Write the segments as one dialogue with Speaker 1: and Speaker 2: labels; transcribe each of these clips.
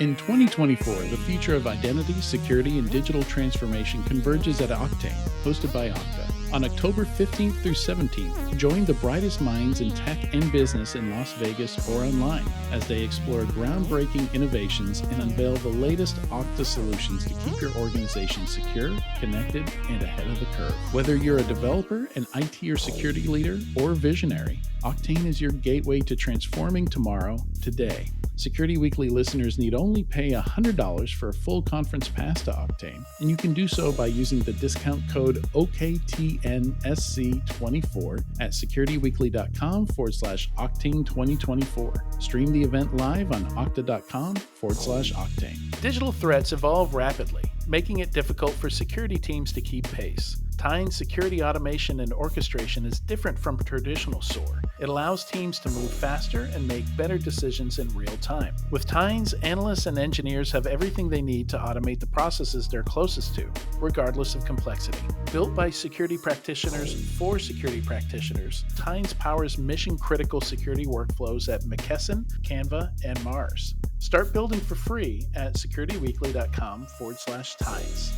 Speaker 1: In 2024, the future of identity, security, and digital transformation converges at Octane, hosted by Okta. On October 15th through 17th, join the brightest minds in tech and business in Las Vegas or online as they explore groundbreaking innovations and unveil the latest Okta solutions to keep your organization secure, connected, and ahead of the curve. Whether you're a developer, an IT or security leader, or visionary, Octane is your gateway to transforming tomorrow, today. Security Weekly listeners need only pay $100 for a full conference pass to Octane, and you can do so by using the discount code OKTNSC24 at securityweekly.com/Octane 2024. Stream the event live on okta.com/Octane. Digital threats evolve rapidly, making it difficult for security teams to keep pace. Tyne's security automation and orchestration is different from traditional SOAR. It allows teams to move faster and make better decisions in real time. With Tyne's, analysts and engineers have everything they need to automate the processes they're closest to, regardless of complexity. Built by security practitioners for security practitioners, Tyne's powers mission-critical security workflows at McKesson, Canva, and Mars. Start building for free at securityweekly.com/Tynes.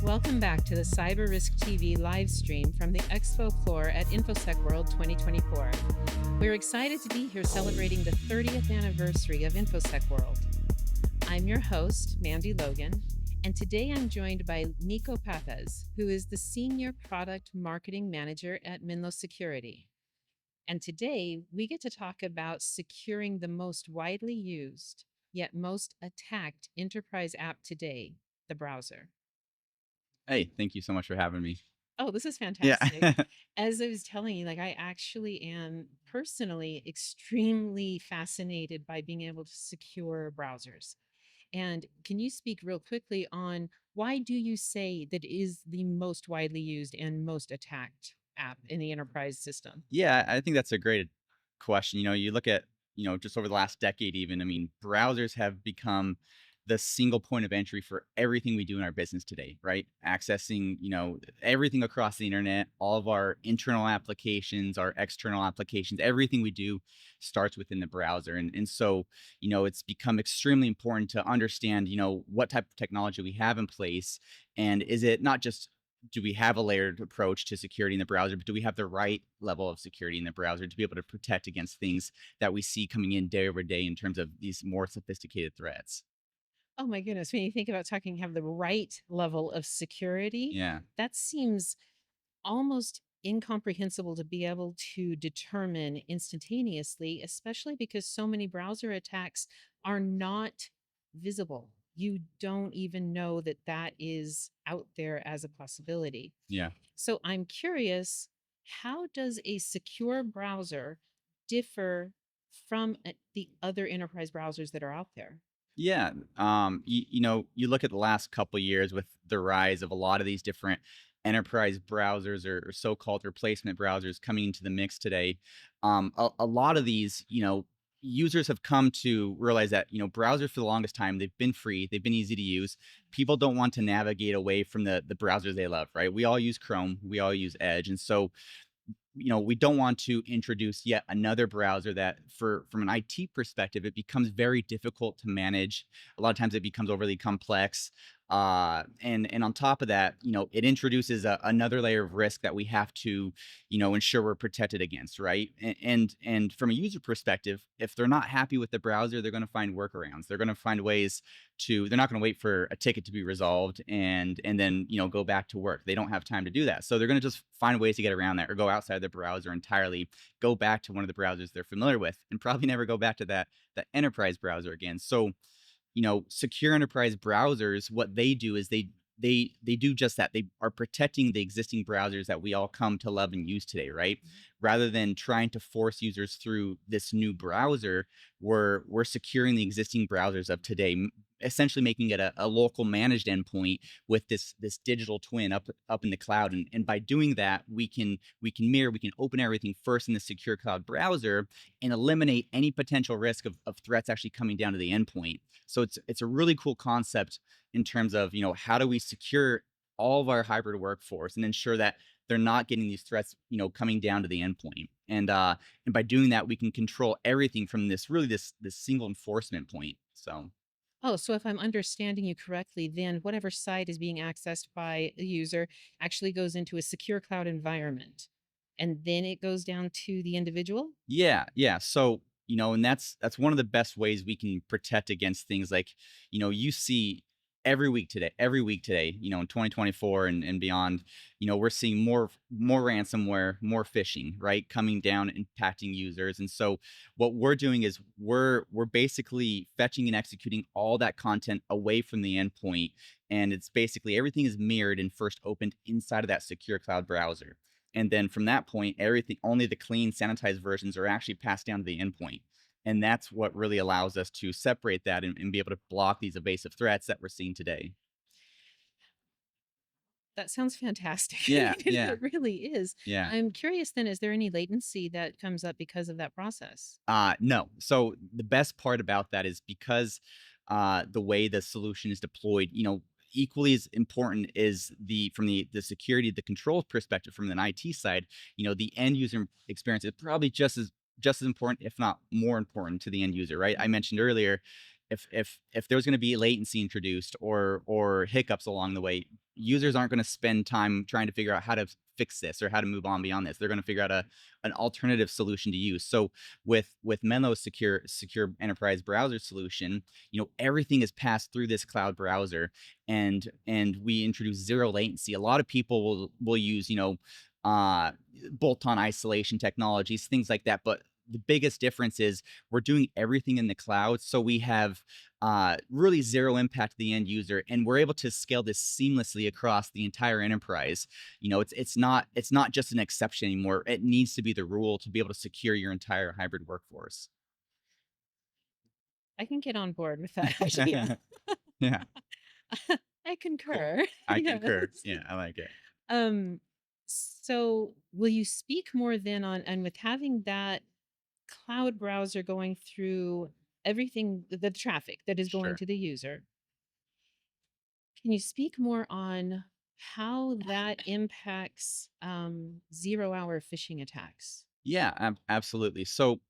Speaker 2: Welcome back to the Cyber Risk TV live stream from the Expo floor at InfoSec World 2024. We're excited to be here celebrating the 30th anniversary of InfoSec World. I'm your host, Mandy Logan, and today I'm joined by Neko Papez, who is the Senior Product Marketing Manager at Minlo Security. And today we get to talk about securing the most widely used, yet most attacked enterprise app today, the browser.
Speaker 3: Hey, thank you so much for having me.
Speaker 2: Oh, this is
Speaker 3: Yeah.
Speaker 2: fantastic. As I was telling you, I actually am personally extremely fascinated by being able to secure browsers. And can you speak real quickly on why do you say that is the most widely used and most attacked app in the enterprise system?
Speaker 3: Yeah, I think that's a great question. You look at, just over the last decade even, I mean, browsers have become the single point of entry for everything we do in our business today, right? Accessing, everything across the internet, all of our internal applications, our external applications, everything we do starts within the browser. And so, it's become extremely important to understand, what type of technology we have in place. And is it not just do we have a layered approach to security in the browser, but do we have the right level of security in the browser to be able to protect against things that we see coming in day over day in terms of these more sophisticated threats?
Speaker 2: Oh my goodness, when you think about talking have the right level of security,
Speaker 3: Yeah.
Speaker 2: that seems almost incomprehensible to be able to determine instantaneously, especially because so many browser attacks are not visible. You don't even know that that is out there as a possibility.
Speaker 3: Yeah.
Speaker 2: So I'm curious, how does a secure browser differ from the other enterprise browsers that are out there?
Speaker 3: Yeah. You look at the last couple years with the rise of a lot of these different enterprise browsers or so-called replacement browsers coming into the mix today. A lot of these, users have come to realize that, browsers for the longest time, they've been free, they've been easy to use. People don't want to navigate away from the browsers they love, right? We all use Chrome, we all use Edge. And so we don't want to introduce yet another browser that from an IT perspective, it becomes very difficult to manage. A lot of times it becomes overly complex. And on top of that, it introduces another layer of risk that we have to, ensure we're protected against, right? And from a user perspective, if they're not happy with the browser, they're going to find workarounds. They're going to find ways they're not going to wait for a ticket to be resolved and then, go back to work. They don't have time to do that. So they're going to just find ways to get around that or go outside the browser entirely, go back to one of the browsers they're familiar with, and probably never go back to that enterprise browser again. So, secure enterprise browsers, what they do is they do just that. They are protecting the existing browsers that we all come to love and use today, right? Rather than trying to force users through this new browser, we're securing the existing browsers of today, essentially making it a local managed endpoint with this digital twin up in the cloud. And by doing that, we can open everything first in the secure cloud browser and eliminate any potential risk of threats actually coming down to the endpoint. So it's a really cool concept in terms of, how do we secure all of our hybrid workforce and ensure that they're not getting these threats, coming down to the endpoint. And by doing that, we can control everything from this single enforcement point. So
Speaker 2: Oh, so if I'm understanding you correctly, then whatever site is being accessed by a user actually goes into a secure cloud environment, and then it goes down to the individual?
Speaker 3: yeah, yeah. So, and that's one of the best ways we can protect against things like, you see every week today, in 2024 and beyond, we're seeing more ransomware, more phishing, right? Coming down, impacting users. And so what we're doing is we're basically fetching and executing all that content away from the endpoint. And it's basically everything is mirrored and first opened inside of that secure cloud browser. And then from that point, everything, only the clean, sanitized versions are actually passed down to the endpoint. And that's what really allows us to separate that and be able to block these evasive threats that we're seeing today.
Speaker 2: That sounds fantastic.
Speaker 3: Yeah, yeah,
Speaker 2: It really is.
Speaker 3: yeah.
Speaker 2: I'm curious then, is there any latency that comes up because of that process?
Speaker 3: No. So the best part about that is because the way the solution is deployed, equally as important is from the security, the controls perspective from an IT side, the end user experience is probably just as important, if not more important to the end user, right? I mentioned earlier, if there's going to be latency introduced or hiccups along the way, users aren't going to spend time trying to figure out how to fix this or how to move on beyond this. They're going to figure out an alternative solution to use. So with Menlo's secure enterprise browser solution, everything is passed through this cloud browser, and we introduce zero latency. A lot of people will use uh bolt-on isolation technologies, things like that, but the biggest difference is we're doing everything in the cloud, so we have really zero impact to the end user, and we're able to scale this seamlessly across the entire enterprise. It's not just an exception anymore. It needs to be the rule to be able to secure your entire hybrid workforce.
Speaker 2: I can get on board with that idea.
Speaker 3: Yeah,
Speaker 2: I
Speaker 3: cool.
Speaker 2: concur.
Speaker 3: I
Speaker 2: Yes.
Speaker 3: concur. Yeah, I like it.
Speaker 2: Um, so will you speak more then on, and with having that cloud browser going through everything, the traffic that is going
Speaker 3: Sure.
Speaker 2: to the user, can you speak more on how that impacts 0 hour phishing attacks?
Speaker 3: Yeah, absolutely. So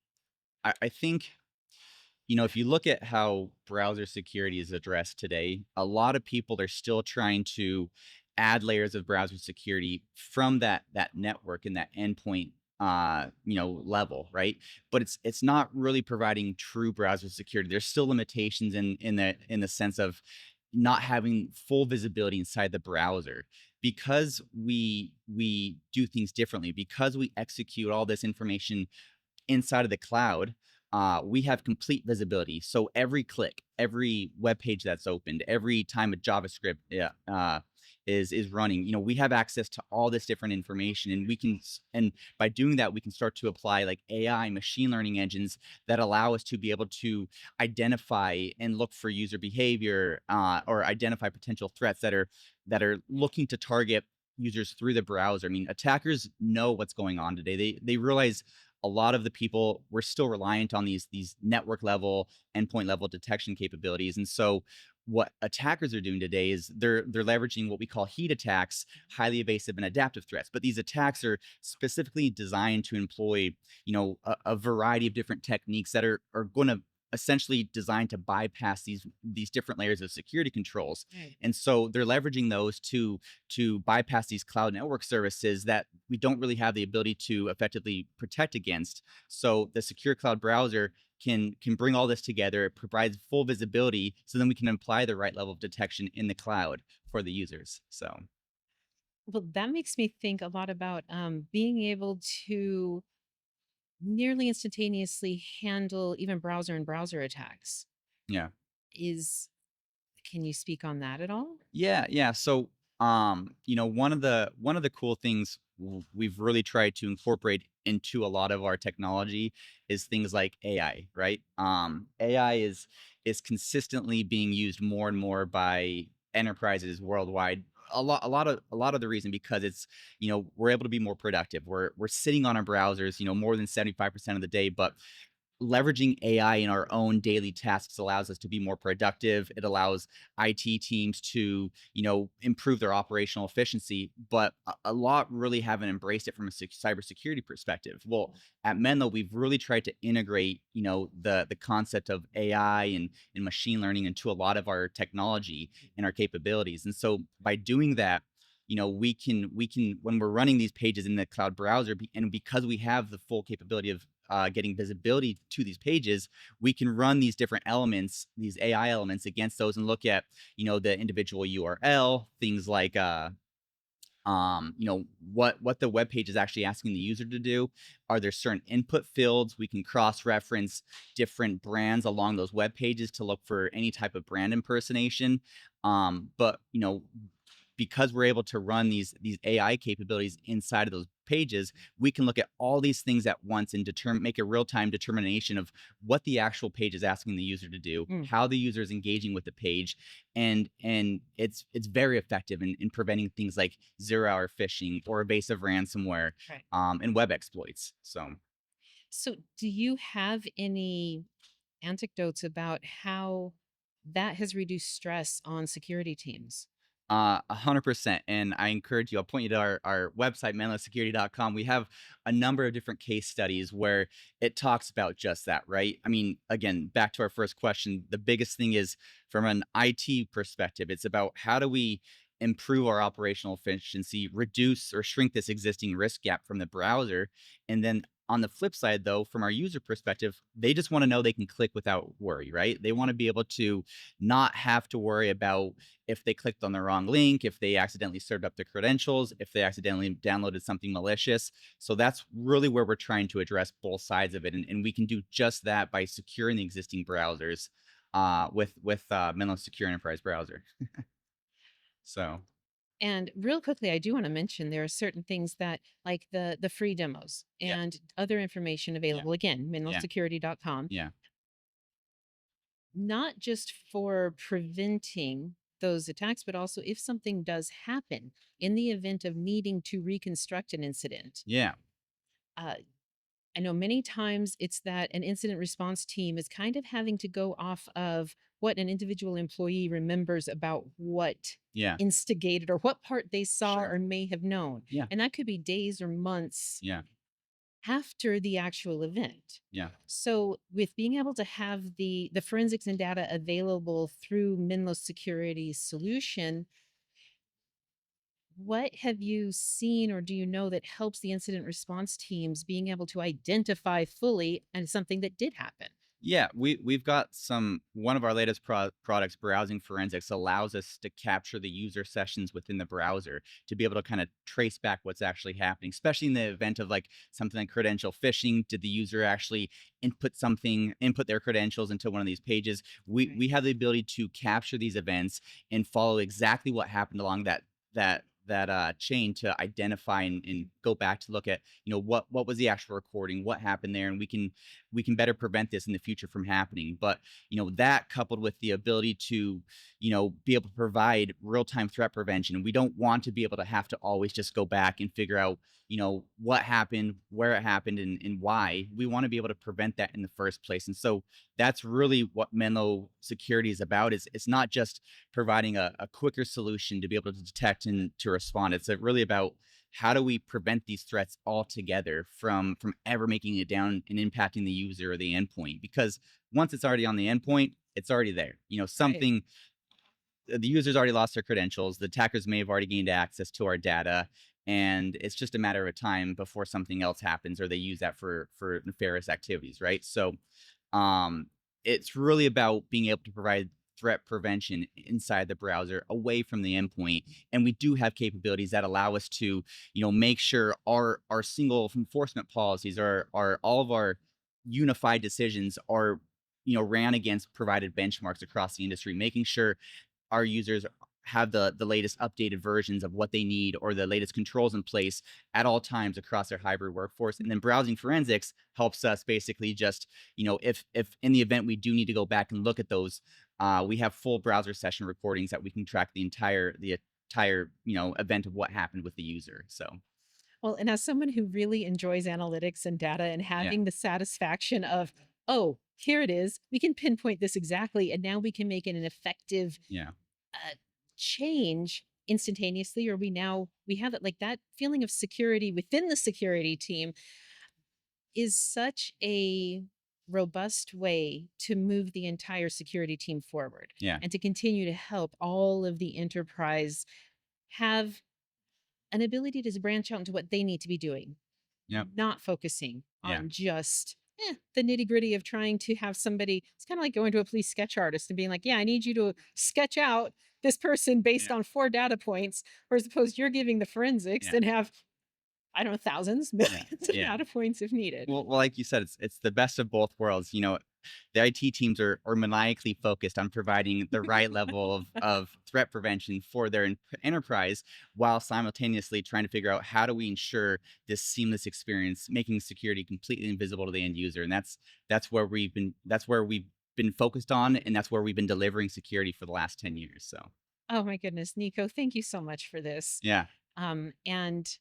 Speaker 3: I think if you look at how browser security is addressed today, a lot of people are still trying to add layers of browser security from that network and that endpoint level, right? But it's not really providing true browser security. There's still limitations in the sense of not having full visibility inside the browser because we do things differently, because we execute all this information inside of the cloud. We have complete visibility. So every click, every web page that's opened, every time a JavaScript is running, we have access to all this different information, and and by doing that, we can start to apply like AI, machine learning engines that allow us to be able to identify and look for user behavior, or identify potential threats that are looking to target users through the browser. I mean, attackers know what's going on today. They realize a lot of the people were still reliant on these network level, endpoint level detection capabilities. And so what attackers are doing today is they're leveraging what we call heat attacks, highly evasive and adaptive threats. But these attacks are specifically designed to employ, a variety of different techniques that are going to essentially designed to bypass these different layers of security controls.
Speaker 2: Right.
Speaker 3: And so they're leveraging those to bypass these cloud network services that we don't really have the ability to effectively protect against. So the secure cloud browser can bring all this together. It provides full visibility, so then we can apply the right level of detection in the cloud for the users. So
Speaker 2: Well, that makes me think a lot about being able to nearly instantaneously handle even browser and browser attacks.
Speaker 3: yeah.
Speaker 2: Is Can you speak on that at all?
Speaker 3: Yeah, yeah. So, one of the cool things we've really tried to incorporate into a lot of our technology is things like AI, right? AI is consistently being used more and more by enterprises worldwide. A lot of the reason because it's we're able to be more productive. We're sitting on our browsers, more than 75% of the day, but leveraging AI in our own daily tasks allows us to be more productive. It allows IT teams to, improve their operational efficiency, but a lot really haven't embraced it from a cybersecurity perspective. Well, at Menlo, we've really tried to integrate, the concept of AI and machine learning into a lot of our technology and our capabilities. And so by doing that, we can when we're running these pages in the cloud browser, and because we have the full capability of getting visibility to these pages, we can run these different elements, these AI elements against those and look at, the individual URL, things like, what the web page is actually asking the user to do. Are there certain input fields? We can cross-reference different brands along those web pages to look for any type of brand impersonation. But because we're able to run these AI capabilities inside of those pages, we can look at all these things at once and make a real-time determination of what the actual page is asking the user to do,
Speaker 2: Mm,
Speaker 3: how the user is engaging with the page, and it's very effective in preventing things like zero-hour phishing or evasive ransomware,
Speaker 2: right.
Speaker 3: and web exploits. So
Speaker 2: So, do you have any anecdotes about how that has reduced stress on security teams?
Speaker 3: 100%. And I encourage you, I'll point you to our website, menlosecurity.com. We have a number of different case studies where it talks about just that, right? I mean, again, back to our first question, the biggest thing is from an IT perspective, it's about how do we improve our operational efficiency, reduce or shrink this existing risk gap from the browser. And then on the flip side, though, from our user perspective, they just want to know they can click without worry, right? They want to be able to not have to worry about if they clicked on the wrong link, if they accidentally served up their credentials, if they accidentally downloaded something malicious. So that's really where we're trying to address both sides of it. And we can do just that by securing the existing browsers with Menlo Secure Enterprise Browser. So
Speaker 2: And real quickly, I do want to mention there are certain things that, like the free demos
Speaker 3: yeah,
Speaker 2: and other information
Speaker 3: yeah,
Speaker 2: available. Again,
Speaker 3: yeah,
Speaker 2: mineralsecurity.com,
Speaker 3: yeah,
Speaker 2: not just for preventing those attacks, but also if something does happen in the event of needing to reconstruct an incident.
Speaker 3: yeah,
Speaker 2: Uh, I know many times it's that an incident response team is kind of having to go off of what an individual employee remembers about what
Speaker 3: yeah,
Speaker 2: instigated or what part they saw
Speaker 3: sure,
Speaker 2: or may have known.
Speaker 3: yeah,
Speaker 2: And that could be days or months
Speaker 3: yeah,
Speaker 2: after the actual event.
Speaker 3: yeah.
Speaker 2: So with being able to have the forensics and data available through Minlo's security solution, what have you seen or do you know that helps the incident response teams being able to identify fully and something that did happen?
Speaker 3: Yeah, we've got one of our latest products, browsing forensics, allows us to capture the user sessions within the browser to be able to kind of trace back what's actually happening, especially in the event of like something like credential phishing. Did the user actually input their credentials into one of these pages? We
Speaker 2: Right.
Speaker 3: we have the ability to capture these events and follow exactly what happened along that chain to identify and go back to look at, what was the actual recording, what happened there, and we can better prevent this in the future from happening. But that coupled with the ability to be able to provide real-time threat prevention, we don't want to be able to have to always just go back and figure out what happened, where it happened, and why. We want to be able to prevent that in the first place. And so that's really what Menlo security is about. Is It's not just providing a quicker solution to be able to detect and to respond. It's really about how do we prevent these threats altogether from ever making it down and impacting the user or the endpoint? Because once it's already on the endpoint, it's already there.
Speaker 2: Right.
Speaker 3: Something the user's already lost their credentials. The attackers may have already gained access to our data, and it's just a matter of time before something else happens or they use that for nefarious activities, right? So um, it's really about being able to provide threat prevention inside the browser away from the endpoint. And we do have capabilities that allow us to, make sure our single enforcement policies are all of our unified decisions are, ran against provided benchmarks across the industry, making sure our users have the latest updated versions of what they need or the latest controls in place at all times across their hybrid workforce. And then browsing forensics helps us basically just, if in the event we do need to go back and look at those, we have full browser session recordings that we can track the entire event of what happened with the user. So
Speaker 2: Well, and as someone who really enjoys analytics and data and
Speaker 3: yeah,
Speaker 2: having the satisfaction of, oh, here it is. We can pinpoint this exactly. And now we can make it an effective
Speaker 3: Yeah.
Speaker 2: uh, change instantaneously, or we have it, like that feeling of security within the security team is such a robust way to move the entire security team forward
Speaker 3: Yeah.
Speaker 2: and to continue to help all of the enterprise have an ability to branch out into what they need to be doing,
Speaker 3: Yep.
Speaker 2: not focusing
Speaker 3: Yeah.
Speaker 2: on just the nitty gritty of trying to have somebody. It's kind of like going to a police sketch artist and being like, yeah, I need you to sketch out this person based
Speaker 3: Yeah.
Speaker 2: on 4 data points, whereas opposed you're giving the forensics
Speaker 3: Yeah.
Speaker 2: and have, I don't know, thousands,
Speaker 3: Yeah.
Speaker 2: millions of
Speaker 3: Yeah.
Speaker 2: data points if needed.
Speaker 3: Well, like you said, it's the best of both worlds. The IT teams are maniacally focused on providing the right level of threat prevention for their enterprise, while simultaneously trying to figure out how do we ensure this seamless experience, making security completely invisible to the end user. And that's where we've been focused on, and that's where we've been delivering security for the last 10 years. So
Speaker 2: Oh my goodness, Nico, thank you so much for this.
Speaker 3: yeah.
Speaker 2: And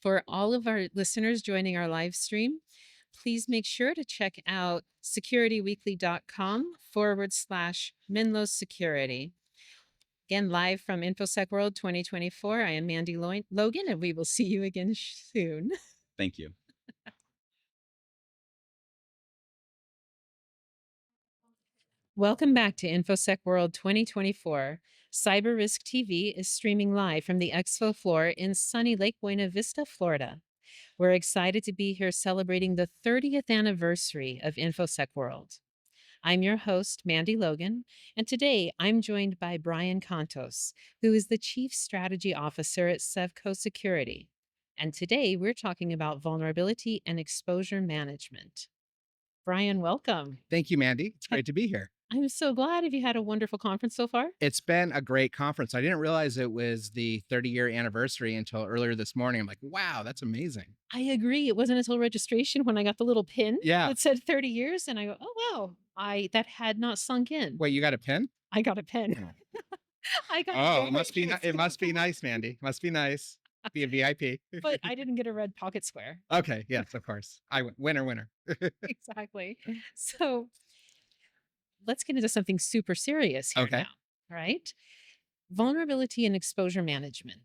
Speaker 2: for all of our listeners joining our live stream, please make sure to check out securityweekly.com/Menlo Security. Again, live from InfoSec World 2024. I am Mandy Logan, and we will see you again soon.
Speaker 3: Thank you.
Speaker 2: Welcome back to InfoSec World 2024. Cyber Risk TV is streaming live from the Expo floor in sunny Lake Buena Vista, Florida. We're excited to be here celebrating the 30th anniversary of InfoSec World. I'm your host, Mandy Logan, and today I'm joined by Brian Contos, who is the Chief Strategy Officer at Sevco Security. And today we're talking about vulnerability and exposure management. Brian, welcome.
Speaker 4: Thank you, Mandy. It's great to be here.
Speaker 2: I'm so glad. Have you had a wonderful conference so far?
Speaker 4: It's been a great conference. I didn't realize it was the 30-year anniversary until earlier this morning. I'm like, wow, that's amazing.
Speaker 2: I agree. It wasn't until registration when I got the little pin
Speaker 4: Yeah.
Speaker 2: that said 30 years, and I go, oh wow, that had not sunk in.
Speaker 4: Wait, you got a pin?
Speaker 2: I got a pen. I got
Speaker 4: Oh,
Speaker 2: very
Speaker 4: it must be
Speaker 2: fancy.
Speaker 4: it must be nice, Mandy. Must be nice. Be a VIP.
Speaker 2: But I didn't get a red pocket square.
Speaker 4: Okay, yes, of course. Winner.
Speaker 2: Exactly. So let's get into something super serious here
Speaker 4: Okay.
Speaker 2: now. All right. Vulnerability and exposure management.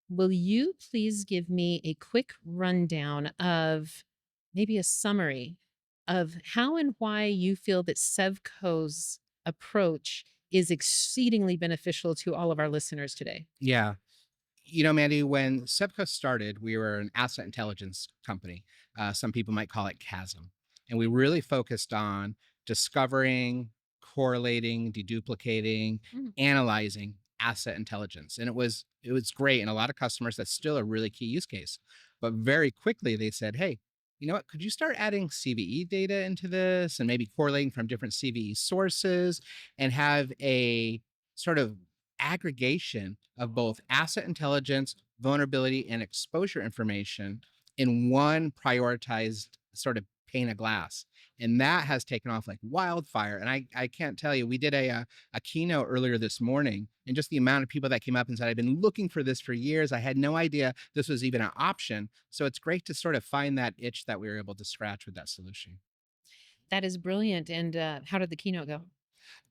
Speaker 2: Will you please give me a quick rundown of maybe a summary of how and why you feel that Sevco's approach is exceedingly beneficial to all of our listeners today?
Speaker 4: Yeah. Mandy, when Sevco started, we were an asset intelligence company. Some people might call it CASM. And we really focused on discovering, correlating, deduplicating, analyzing asset intelligence. And it was great. And a lot of customers, that's still a really key use case. But very quickly they said, hey, you know what? Could you start adding CVE data into this and maybe correlating from different CVE sources and have a sort of aggregation of both asset intelligence, vulnerability, and exposure information in one prioritized sort of pane of glass. And that has taken off like wildfire. And I can't tell you, we did a keynote earlier this morning, and just the amount of people that came up and said, I've been looking for this for years. I had no idea this was even an option. So it's great to sort of find that itch that we were able to scratch with that solution.
Speaker 2: That is brilliant. And how did the keynote go?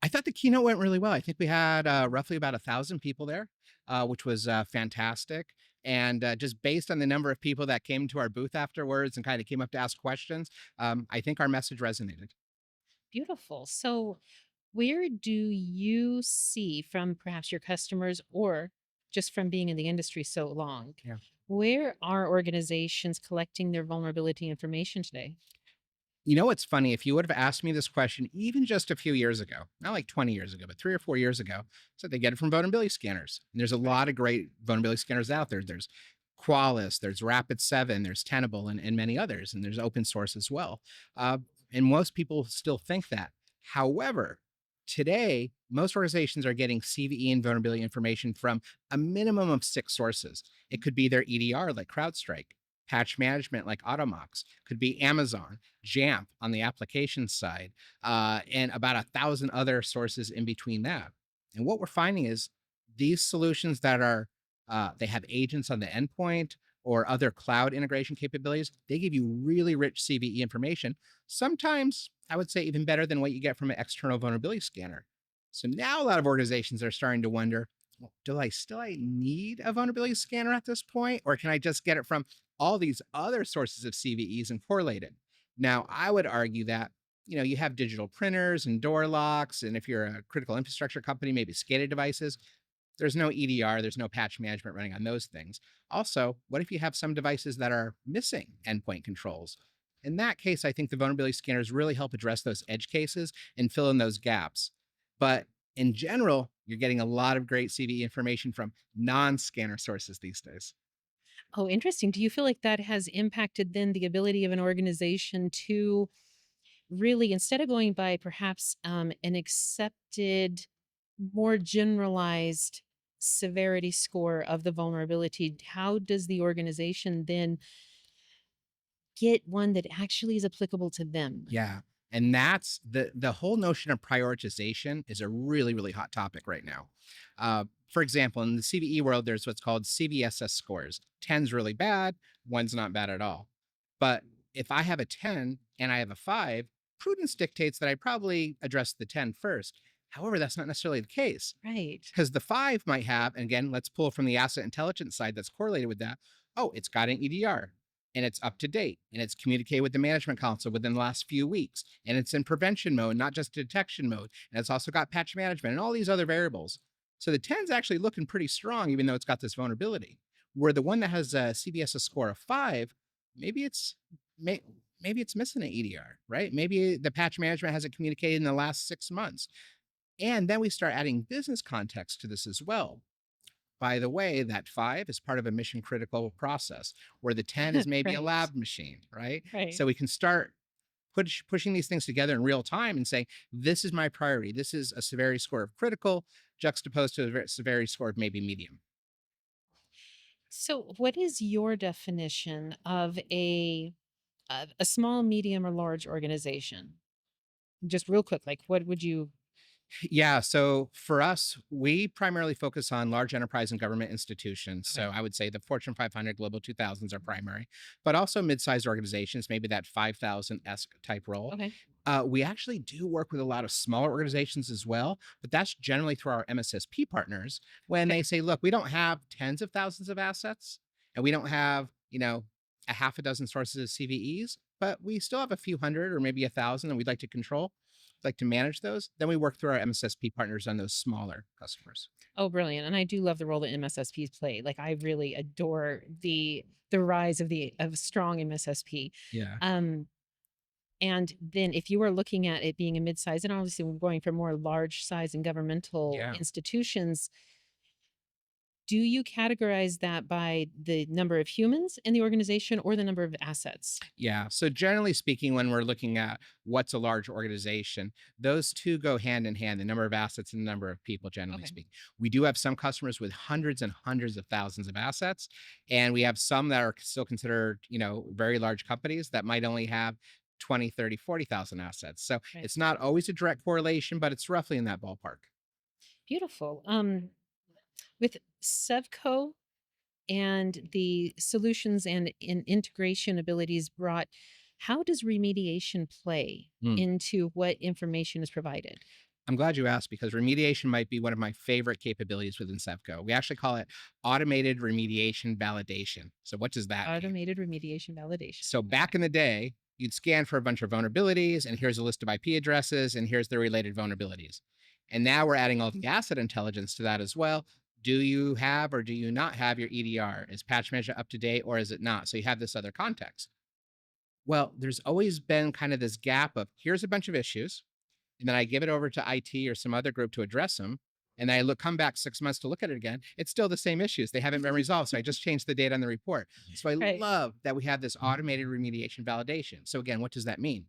Speaker 4: I thought the keynote went really well. I think we had roughly about 1,000 people there, which was fantastic. And just based on the number of people that came to our booth afterwards and kind of came up to ask questions, I think our message resonated.
Speaker 2: Beautiful. So, where do you see from perhaps your customers or just from being in the industry so long,
Speaker 4: Yeah.
Speaker 2: where are organizations collecting their vulnerability information today?
Speaker 4: You know what's funny? If you would have asked me this question even just a few years ago, not like 20 years ago, but 3 or 4 years ago, so they get it from vulnerability scanners. And there's a lot of great vulnerability scanners out there. There's Qualys, there's Rapid7, there's Tenable, and many others, and there's open source as well. And most people still think that. However, today, most organizations are getting CVE and vulnerability information from a minimum of 6 sources. It could be their EDR, like CrowdStrike. Patch management like Automox, could be Amazon, Jamf on the application side, and about 1,000 other sources in between that. And what we're finding is these solutions that are, they have agents on the endpoint, or other cloud integration capabilities, they give you really rich CVE information. Sometimes I would say even better than what you get from an external vulnerability scanner. So now a lot of organizations are starting to wonder, well, do I need a vulnerability scanner at this point? Or can I just get it from all these other sources of CVEs and correlate it? Now, I would argue that you have digital printers and door locks, and if you're a critical infrastructure company, maybe SCADA devices. There's no EDR, there's no patch management running on those things. Also, what if you have some devices that are missing endpoint controls? In that case, I think the vulnerability scanners really help address those edge cases and fill in those gaps. But in general, you're getting a lot of great CVE information from non-scanner sources these days.
Speaker 2: Oh, interesting. Do you feel like that has impacted then the ability of an organization to really, instead of going by perhaps an accepted, more generalized severity score of the vulnerability, how does the organization then get one that actually is applicable to them?
Speaker 4: Yeah. And that's the whole notion of prioritization is a really, really hot topic right now. For example, in the CVE world, there's what's called CVSS scores. 10's really bad, one's not bad at all. But if I have a 10 and I have a 5, prudence dictates that I probably address the 10 first. However, that's not necessarily the case
Speaker 2: Right.
Speaker 4: because the 5 might have, and again, let's pull from the asset intelligence side that's correlated with that. Oh, it's got an EDR and it's up to date and it's communicated with the management console within the last few weeks and it's in prevention mode, not just detection mode. And it's also got patch management and all these other variables. So the 10's actually looking pretty strong, even though it's got this vulnerability. Where the one that has a CVS score of 5, maybe it's maybe it's missing an EDR, right? Maybe the patch management hasn't communicated in the last 6 months. And then we start adding business context to this as well. By the way, that 5 is part of a mission critical process, where the 10 is maybe a
Speaker 2: Right.
Speaker 4: lab machine, right?
Speaker 2: Right.
Speaker 4: So we can start pushing these things together in real time and say, this is my priority. This is a severity score of critical juxtaposed to a severity score of maybe medium.
Speaker 2: So, what is your definition of a small, medium, or large organization? Just real quick, like what would you?
Speaker 4: Yeah. So for us, we primarily focus on large enterprise and government institutions.
Speaker 2: Okay.
Speaker 4: So I would say the Fortune 500, Global 2000s are primary, but also mid-sized organizations, maybe that 5,000-esque type role.
Speaker 2: Okay.
Speaker 4: We actually do work with a lot of smaller organizations as well, but that's generally through our MSSP partners when
Speaker 2: Okay.
Speaker 4: they say, look, we don't have tens of thousands of assets and we don't have, a half a dozen sources of CVEs, but we still have a few hundred or maybe 1,000 and we'd like to control, like to manage those. Then we work through our MSSP partners on those smaller customers.
Speaker 2: Oh, brilliant. And I do love the role that MSSPs play. Like I really adore the rise of strong MSSP.
Speaker 4: Yeah.
Speaker 2: Um, and then if you were looking at it being a mid-size, and obviously we're going for more large size and governmental
Speaker 4: Yeah.
Speaker 2: institutions, do you categorize that by the number of humans in the organization or the number of assets?
Speaker 4: Yeah. So generally speaking, when we're looking at what's a large organization, those two go hand in hand, the number of assets and the number of people, generally
Speaker 2: Okay.
Speaker 4: speaking. We do have some customers with hundreds and hundreds of thousands of assets. And we have some that are still considered, very large companies that might only have 20, 30, 40,000 assets. So
Speaker 2: Right.
Speaker 4: it's not always a direct correlation, but it's roughly in that ballpark.
Speaker 2: Beautiful. With Sevco and the solutions and integration abilities brought, how does remediation play
Speaker 4: Hmm.
Speaker 2: into what information is provided?
Speaker 4: I'm glad you asked because remediation might be one of my favorite capabilities within Sevco. We actually call it automated remediation validation. So what does that mean?
Speaker 2: Automated remediation validation.
Speaker 4: So back in the day, you'd scan for a bunch of vulnerabilities, and here's a list of IP addresses, and here's the related vulnerabilities. And now we're adding all the asset intelligence to that as well. Do you have or do you not have your EDR? Is patch management up to date or is it not? So you have this other context. Well, there's always been kind of this gap of here's a bunch of issues, and then I give it over to IT or some other group to address them. And I come back 6 months to look at it again. It's still the same issues. They haven't been resolved. So I just changed the date on the report. So I
Speaker 2: Right.
Speaker 4: love that we have this automated remediation validation. So again, what does that mean?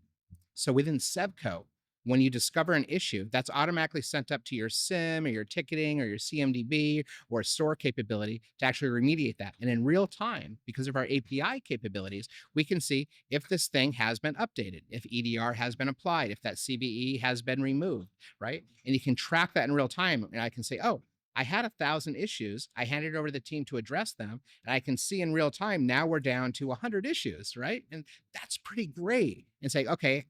Speaker 4: So within Sevco, when you discover an issue, that's automatically sent up to your SIM or your ticketing or your CMDB or SOAR capability to actually remediate that. And in real time, because of our API capabilities, we can see if this thing has been updated, if EDR has been applied, if that CVE has been removed, right? And you can track that in real time. And I can say, oh, I had 1,000 issues. I handed it over to the team to address them. And I can see in real time, now we're down to 100 issues, right? And that's pretty great. And say, okay,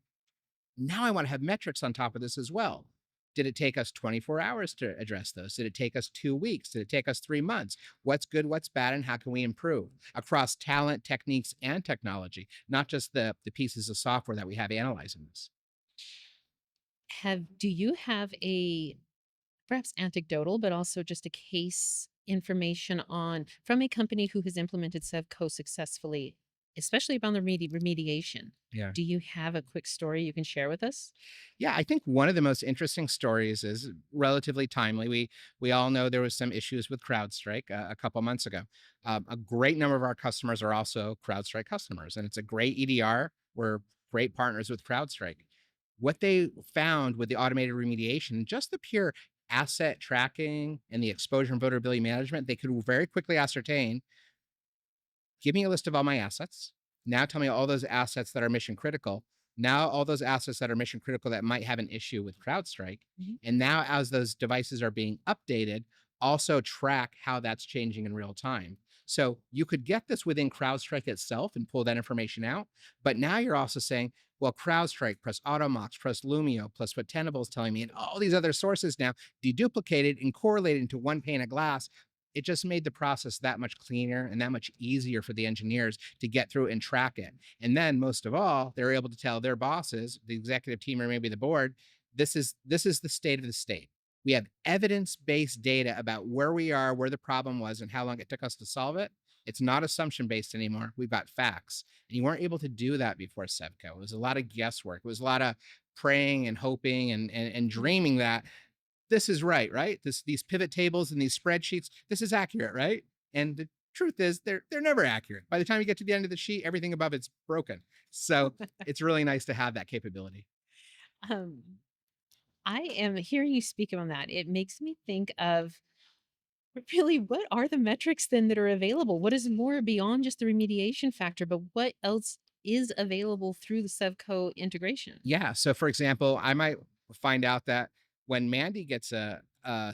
Speaker 4: now I want to have metrics on top of this as well. Did it take us 24 hours to address those? Did it take us 2 weeks? Did it take us 3 months? What's good, what's bad, and how can we improve across talent, techniques, and technology, not just the pieces of software that we have analyzing this?
Speaker 2: Do you have a perhaps anecdotal, but also just a case information on from a company who has implemented Sevco successfully, especially around the remediation?
Speaker 4: Yeah.
Speaker 2: Do you have a quick story you can share with us?
Speaker 4: Yeah, I think one of the most interesting stories is relatively timely. We all know there was some issues with CrowdStrike a couple months ago. A great number of our customers are also CrowdStrike customers, and it's a great EDR. We're great partners with CrowdStrike. What they found with the automated remediation, just the pure asset tracking and the exposure and vulnerability management, they could very quickly ascertain, give me a list of all my assets. Now tell me all those assets that are mission critical. Now all those assets that are mission critical that might have an issue with CrowdStrike.
Speaker 2: Mhm.
Speaker 4: And now as those devices are being updated, also track how that's changing in real time. So you could get this within CrowdStrike itself and pull that information out. But now you're also saying, well, CrowdStrike plus Automox plus Lumio plus what Tenable is telling me, and all these other sources now deduplicated and correlated into one pane of glass. It just made the process that much cleaner and that much easier for the engineers to get through and track it. And then most of all, they're able to tell their bosses, the executive team or maybe the board, this is the state of the state. We have evidence-based data about where we are, where the problem was, and how long it took us to solve it. It's not assumption based anymore. We've got facts. And you weren't able to do that before Sevco. It was a lot of guesswork. It was a lot of praying and hoping and dreaming that this is right, right? These pivot tables and these spreadsheets, this is accurate, right? And the truth is they're never accurate. By the time you get to the end of the sheet, everything above it's broken. So it's really nice to have that capability.
Speaker 2: Um, I am hearing you speak on that. It makes me think of really what are the metrics then that are available? What is more beyond just the remediation factor, but what else is available through the Sevco integration?
Speaker 4: Yeah. So for example, I might find out that when Mandy gets a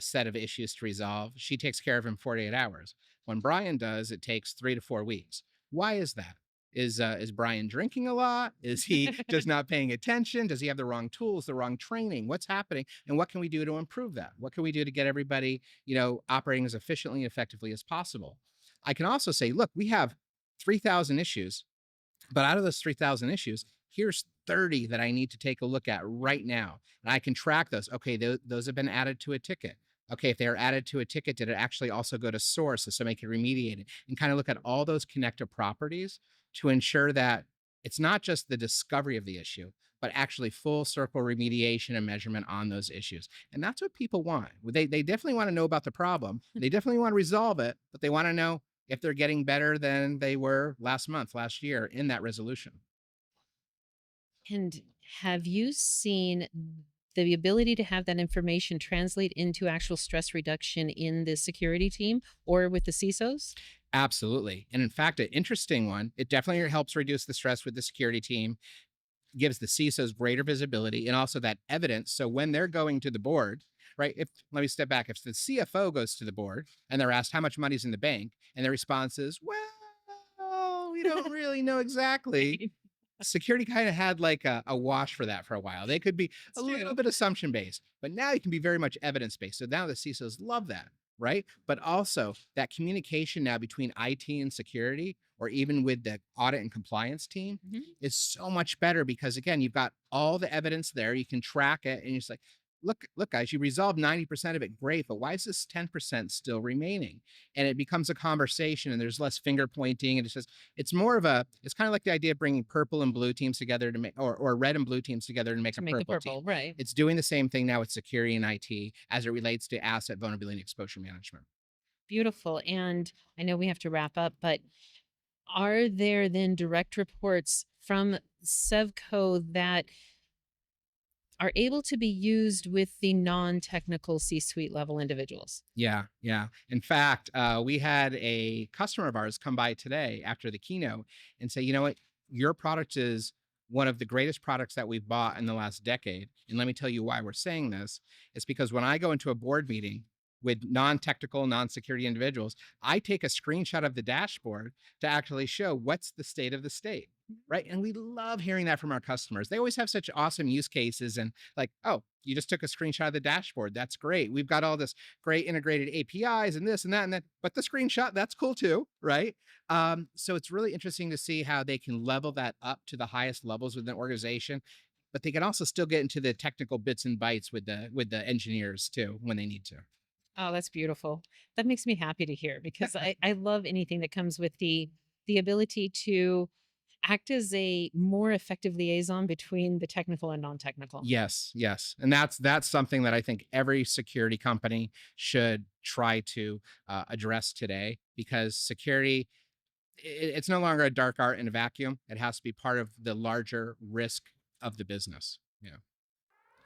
Speaker 4: set of issues to resolve, she takes care of him 48 hours. When Brian does, it takes 3 to 4 weeks. Why is that? Is Brian drinking a lot? Is he just not paying attention? Does he have the wrong tools, the wrong training? What's happening? And what can we do to improve that? What can we do to get everybody, operating as efficiently and effectively as possible? I can also say, look, we have 3,000 issues, but out of those 3,000 issues, here's 30 that I need to take a look at right now. And I can track those. Okay, those have been added to a ticket. Okay, if they are added to a ticket, did it actually also go to source so somebody can remediate it? And kind of look at all those connective properties to ensure that it's not just the discovery of the issue, but actually full circle remediation and measurement on those issues. And that's what people want. They definitely want to know about the problem. They definitely want to resolve it, but they want to know if they're getting better than they were last month, last year in that resolution.
Speaker 2: And have you seen the ability to have that information translate into actual stress reduction in the security team or with the CISOs?
Speaker 4: Absolutely. And in fact, an interesting one, it definitely helps reduce the stress with the security team, gives the CISOs greater visibility and also that evidence. So when they're going to the board, right? If let me step back. If the CFO goes to the board and they're asked how much money's in the bank, and their response is, well, we don't really know exactly.
Speaker 2: Right.
Speaker 4: Security kind of had like a wash for that for a while. They could be a
Speaker 2: It's
Speaker 4: little
Speaker 2: true.
Speaker 4: bit assumption based, but now you can be very much evidence based. So now the CISOs love that, right? But also that communication now between IT and security, or even with the audit and compliance team,
Speaker 2: Mhm.
Speaker 4: is so much better because again, you've got all the evidence there. You can track it, and you're just like, look, guys, you resolved 90% of it, great, but why is this 10% still remaining? And it becomes a conversation, and there's less finger pointing, and it's more of it's kind of like the idea of bringing purple and blue teams together to make, or red and blue teams together to make
Speaker 2: To
Speaker 4: a
Speaker 2: make the
Speaker 4: purple team.
Speaker 2: purple, right?
Speaker 4: It's doing the same thing now with security and IT as it relates to asset vulnerability and exposure management.
Speaker 2: Beautiful. And I know we have to wrap up, but are there then direct reports from Sevco that are able to be used with the non-technical C-suite level individuals?
Speaker 4: Yeah, yeah. In fact, we had a customer of ours come by today after the keynote and say, you know what, your product is one of the greatest products that we've bought in the last decade. And let me tell you why we're saying this. It's because when I go into a board meeting, with non-technical, non-security individuals, I take a screenshot of the dashboard to actually show what's the state of the state. Right. And we love hearing that from our customers. They always have such awesome use cases and like, oh, you just took a screenshot of the dashboard. That's great. We've got all this great integrated APIs and this and that and that, but the screenshot, that's cool too. Right. So it's really interesting to see how they can level that up to the highest levels within the organization, but they can also still get into the technical bits and bytes with the engineers too when they need to.
Speaker 2: Oh, that's beautiful. That makes me happy to hear because I love anything that comes with the ability to act as a more effective liaison between the technical and non-technical.
Speaker 4: Yes, yes. And that's something that I think every security company should try to address today, because security, it's no longer a dark art in a vacuum. It has to be part of the larger risk of the business. Yeah.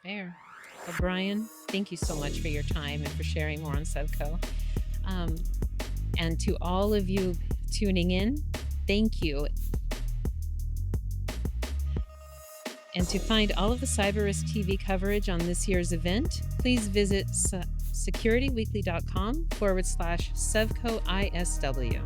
Speaker 2: Fair. Well, Brian, thank you so much for your time and for sharing more on Sevco. Um, and to all of you tuning in, thank you. And to find all of the Cyber Risk TV coverage on this year's event, please visit securityweekly.com/Sevco ISW.